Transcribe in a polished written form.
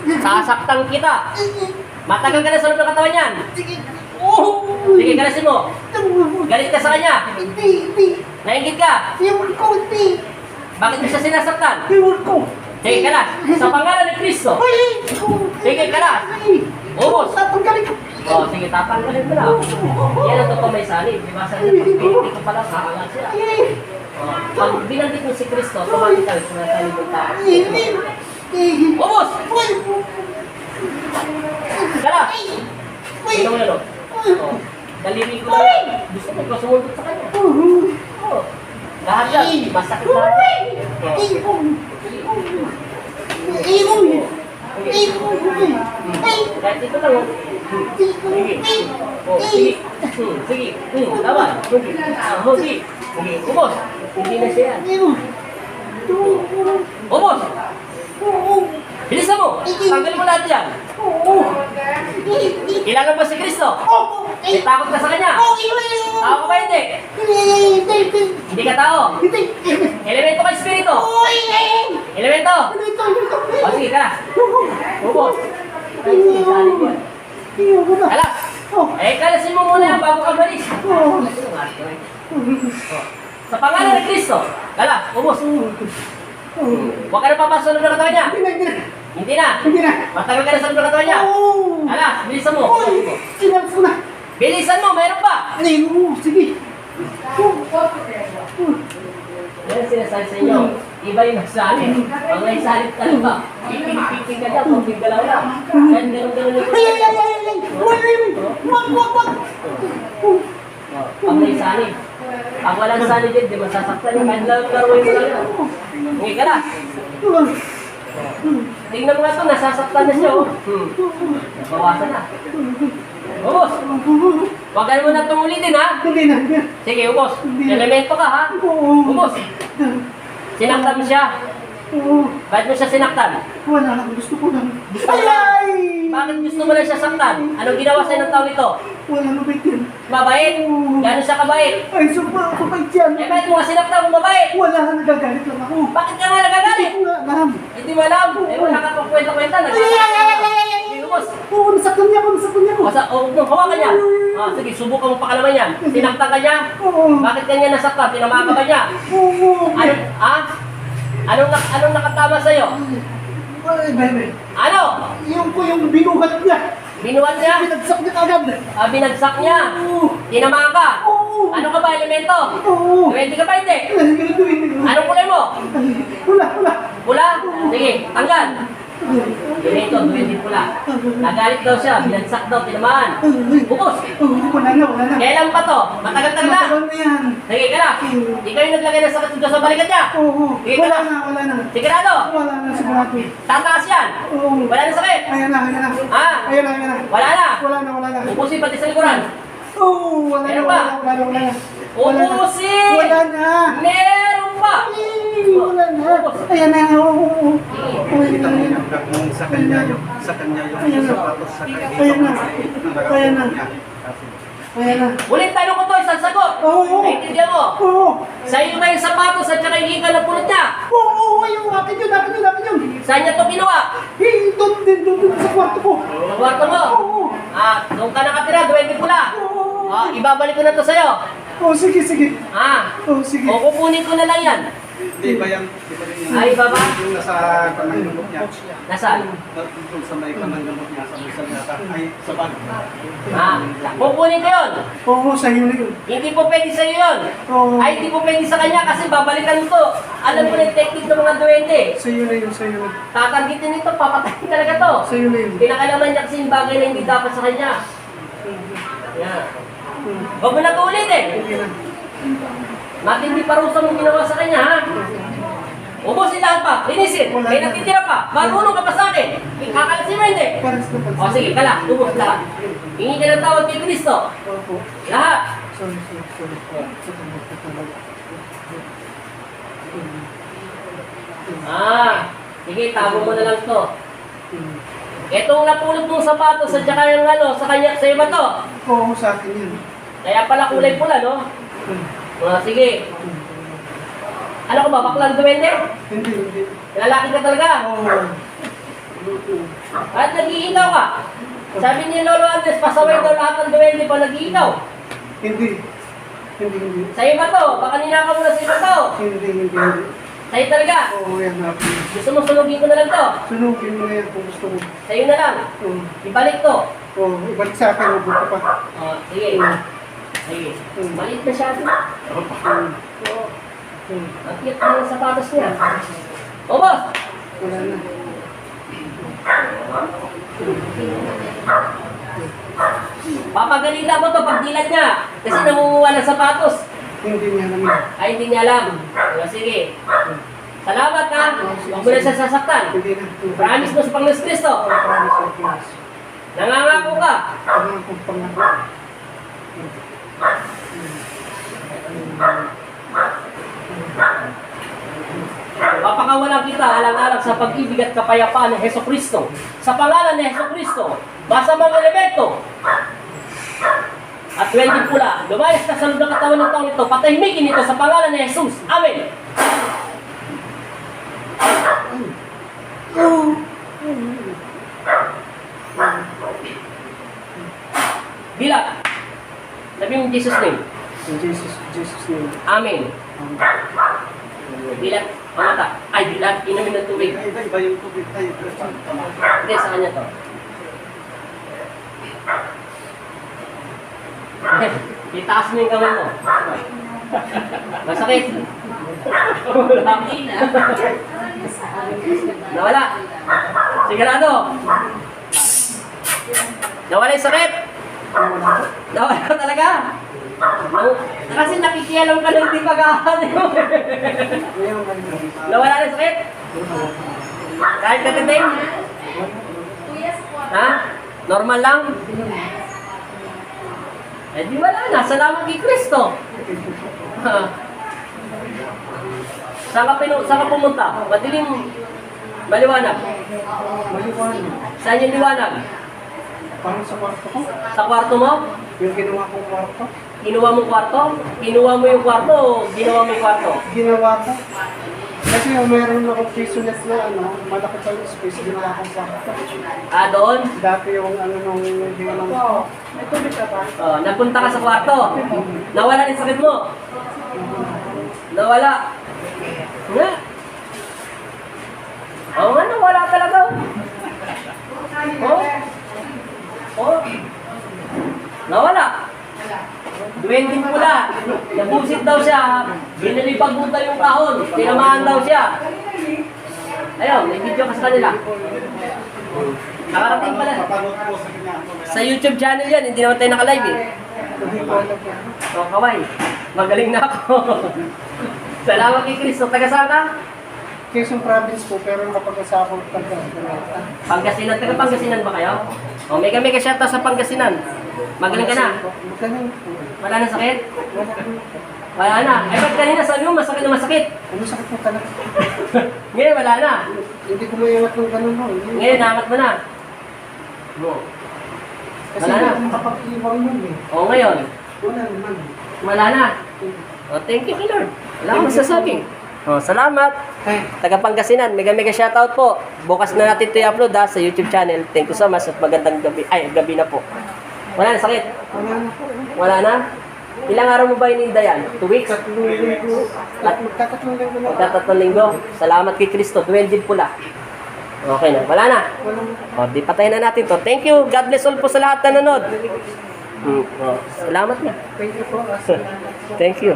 Sasaktan kita. Matagal ka na sa loob ng katawan niyan. Sige. Oh. Sige, galasin mo. Galit ka sa kanya. Hindi. Nainggit ka. Ewan ko, hindi. Bakit mo siya sinasaktan? Ewan ko. Sige ka na. Sa pangalan ni Kristo. Sige ka na. Ubos. Tatanggalin ko. Oh, sige, tatanggalin mo na. Yan ang totoo may salib. Di ba? Sa inyo, pag piniti ko pala, kakalat siya. Oh, pag binanggit mo si Kristo, automatically sumasalib yung tao. Ubos! Kala! Ito mo na, no? Oh, daliri ko lang. Gusto mo ko sumundot sa kanya. Oh, lahat yan. Masakit lahat. Kahit ito lang, oh. Sige. Oh, sige. Sige. Laban. Oh, sige. Sige. Ubos. Hindi na siya yan. Ubos. Bilisan mo. Tanggalin mo lahat yan. Kilala ba si Kristo? May takot ka sa kanya? Tao ka ba hindi? Hindi ka tao? Elemento ka espiritu? Elemento? O sige ka na. Ubos. Ay, sige, salib yan. Kalas! Kalasin mo muna yan bago ka malis. Sa pangalan ng Kristo. Kalas, ubos. Huwag ka na papasok ng katawan niya. Hindi na. Matagal ka na sa ng katawan niya. Kalas, bilisan mo. Bilisan mo, meron pa. Sige. Yan ang sinasabi sa inyo. Iba yung nagsalit. Pag may salit ka lang ba, iping-ping ka dyan, kung galaw lang. Kahit ganun-ganun ito. Pag may salit. Pag walang salit din, di masasaktan yung kahit laruin mo lang yan. Hindi ka na. Tingnan mo nga ito, nasasaktan na siya. Bawasan na. Ubos! Huwag ka naman na tumulitin, ha? Sige, ubos. Elemento ka, ha? Ubos! Sinaktan mo siya. Bakit mo siya sinaktan? Wala lang, gusto ko lang. Gusto mo lang? Bakit gusto mo lang siya saktan? Anong ginawa sa'yo ng tao nito? Wala lubit yan. Mabait? Gano'n siya kabait? Ay, super ako kay Tiyan. Bakit mo nga sinaktan kung mabait? Wala nga, nagagalit lang ako. Bakit ka nga nagagalit? Hindi ko nga alam. Hindi mo alam. Wala ka pang kwenta-kwenta. Sige, ubos. Oo, nasaktan niya ako. Hawakan niya. Sige, subukan mo pakalaman yan. Sinaktan ka niya? Oo. Bakit kanya nasaktan? Tinamaan ka ba niya? Oo. Anong nakatama sa'yo? Ay, bebe. Ano? Yung binuhat niya. Binuhat niya? Binagsak niya agad. Binagsak niya? Oo. Tinamaan ka? Oo. Ano ka ba, elemento? Oo. 20 ka ba hindi? Anong kulay mo? Wala. Pula? Sige, tanggal. Elemento, 20 pula. Nagalit daw siya, binagsak daw, tinamaan. Bukos. Wala na. Kailan pa to? Matagal-tagal na. Matagal na yan. Sige ka na. Ikaw yung naglagay ng sakit dito sa balikat niya. Oo. Sige Wala ka na. Sigurado? Wala na, sigurado. Tataas yan. Oo. Wala na sakit. Ayan na. Ayan na. Wala na. Wala na. Ubusin pati sa likuran. Oo, wala Meron na. pa? Wala na. Ubusin! Wala na. Meron pa! Wala na. Ayan na. Oo. Sa kanya yung sapatos sa kanya. Ayan na. Ulit tanong ko to, isang sagot. Oo. Naintindihan mo? Oo. Sa iyo ba yung sapatos at saka yung hika ng pulot niya? Oo, yung akin yun. Saan niya ito ginawa? Doon sa kwarto ko. Sa kwarto mo? Oo. Doon ka nakatira, 20 pula. Ibabalik ko na to sa'yo. Oo, sige. Oo, sige. O kukunin ko na lang yan. Di ba yan? Ay, baba? Yung nasa kamanggamot niya. Nasaan? Doon sa may kamanggamot niya sa bulsa niya. Ay, sa bag. Kukunin ko yun. Oo, sa'yo na yun. Hindi po pwede sa'yo yun. Oo. Ay, hindi po pwede sa kanya kasi babalikan mo to. Alam mo na yung technique ng mga duwende. Sa'yo na yun. Tatanggitin nito, papatayin talaga to. Sa'yo na yun. Pinakalaman niya kasi yung bagay na hindi dapat sa kanya. Yan. Huwag mo na ito ulit eh. Sige na. Matindi parusa mo ginawa sa kanya, ha? Ubusin lahat pa, linisin. May natitira pa, marunong ka pa sa akin. Kakalasin mo hindi. Paras na. O sige, kala, ubos lahat. Hingi ka ng tawag kay Kristo. Opo. Lahat. Sorry. Sige, tago mo na lang to. Itong napulot mong sapatos at saka yung sa kanya, sa iba to. Oo, sa akin yun. Kaya pala kulay pula, no? Sige. Ano ka ba, baklang duwende? Hindi. Lalaki ka talaga? Oo. nag-iigaw ka? Sabi ni Lolo Andres, pasaway daw lahat ng duwende pa nag-iigaw. Hindi. Hindi. Sa'yo ba to? Baka ninakaw mo na sa'yo to. Hindi. Sa'yo talaga. Oo, yan na. Gusto mo sunugin ko na lang to? Sunugin mo na yan kung gusto mo. Sa'yo na lang. Oo. Ibalik to. Oo, ibalik sa akin, mabuti pa. Sige. Sige. Maliit na siya. Oo. Ang cute na yung sapatos niya. O, boss! Wala na. Papagalita mo to pag dilat niya. Kasi namumuha ng sapatos. Hindi niya naman. Ay, hindi niya alam. O, sige. Salamat ha. Huwag mo na siya sasaktan. Hindi na. Promise mo sa Panginoon Kristo. Promise. Nangangako ka. Pangako, pangako. Papakawalan kita alang-alang sa pag-ibig at kapayapaan ng Heso Kristo. Sa pangalan ni Heso Kristo, basa mga elemento. At 20 pula, lumayas ka sa loob ng katawan ng taong ito, patahimikin ito sa pangalan ni Jesus. Amen. Bilang. Sabi mo Jesus name. In Jesus name. Amen. Bilang. Pamata. Ay, bilang. Inumin ng tubig. Iba yung tubig tayo. Tama. Hindi, sa kanya to. Itaas mo yung kamay mo. Masakit. Nawala. Sigurado. Nawala yung sakit. Nawala talaga. Kasi nakikialam ka ng di pag-aahan. Nawala na yung sakit. Kahit katiting. Ha? Normal lang. Eh di wala na, salamat kay Kristo. Saan ka pumunta? Madilim, maliwanag. Maliwanag. Saan yung liwanag? Parang sa kwarto ko. Sa kwarto mo? Yung ginawa kong kwarto. Kinuha mo kwarto? Kinuha mo yung kwarto o ginawa mo yung kwarto? Ginawa ko. Kasi meron akong pisonet na malaki pa yung space, ginawa kong kwarto. Ah, doon? Dati yung nung hindi ko lang. May tubig ka ba? Oh, napunta ka sa kwarto. Nawala yung sakit mo. Nawala. Nga. Oo nga, nawala talaga. Oh. Oh. Nawala. Duwending pula. Nabusit daw siya. Binalipag mo yung kahon. Tinamaan daw siya. Ayun, may video ka sa kanila. Nakarating pala. Papanood po sa kanya. Sa YouTube channel yan, hindi naman tayo naka-live eh. Oh, kaway. Magaling na ako. Salamat kay Kristo. Taga saan ka? Quezon Province po, pero nakapag-asa ako Pangasinan. Taga Pangasinan ba kayo? O, may kami ka-shoutout sa Pangasinan. Magaling ka na? Magaling po. Wala na sakit? Wala na. Eh, ba't kanina sabi mo masakit na masakit? Ano sakit po talaga? Ngayon, wala na. Hindi ko maiwat ng ganun ho. Ngayon, naangat mo na. Kasi Wala na. hindi ako makapag-iwang nun eh. O, ngayon, Wala naman. wala na. O, thank you, Lord. Wala akong masasabi. O, salamat. Ay, Taga Pangasinan, mega shoutout po. Bukas na natin ito i-upload sa YouTube channel. Thank you so much at magandang gabi. Ay, gabi na po. Wala na sakit? wala na po. Wala na? Ilang araw mo ba ininda yan? 2 weeks? Tatlong linggo. Magkatatlong linggo na. Magkatatlong linggo. Salamat kay Kristo. Duwendin pula. Okay na. Wala na. Wala na. O, di patayin na natin to. Thank you. God bless all po sa lahat na nanood. Salamat na. Thank you po. Thank you.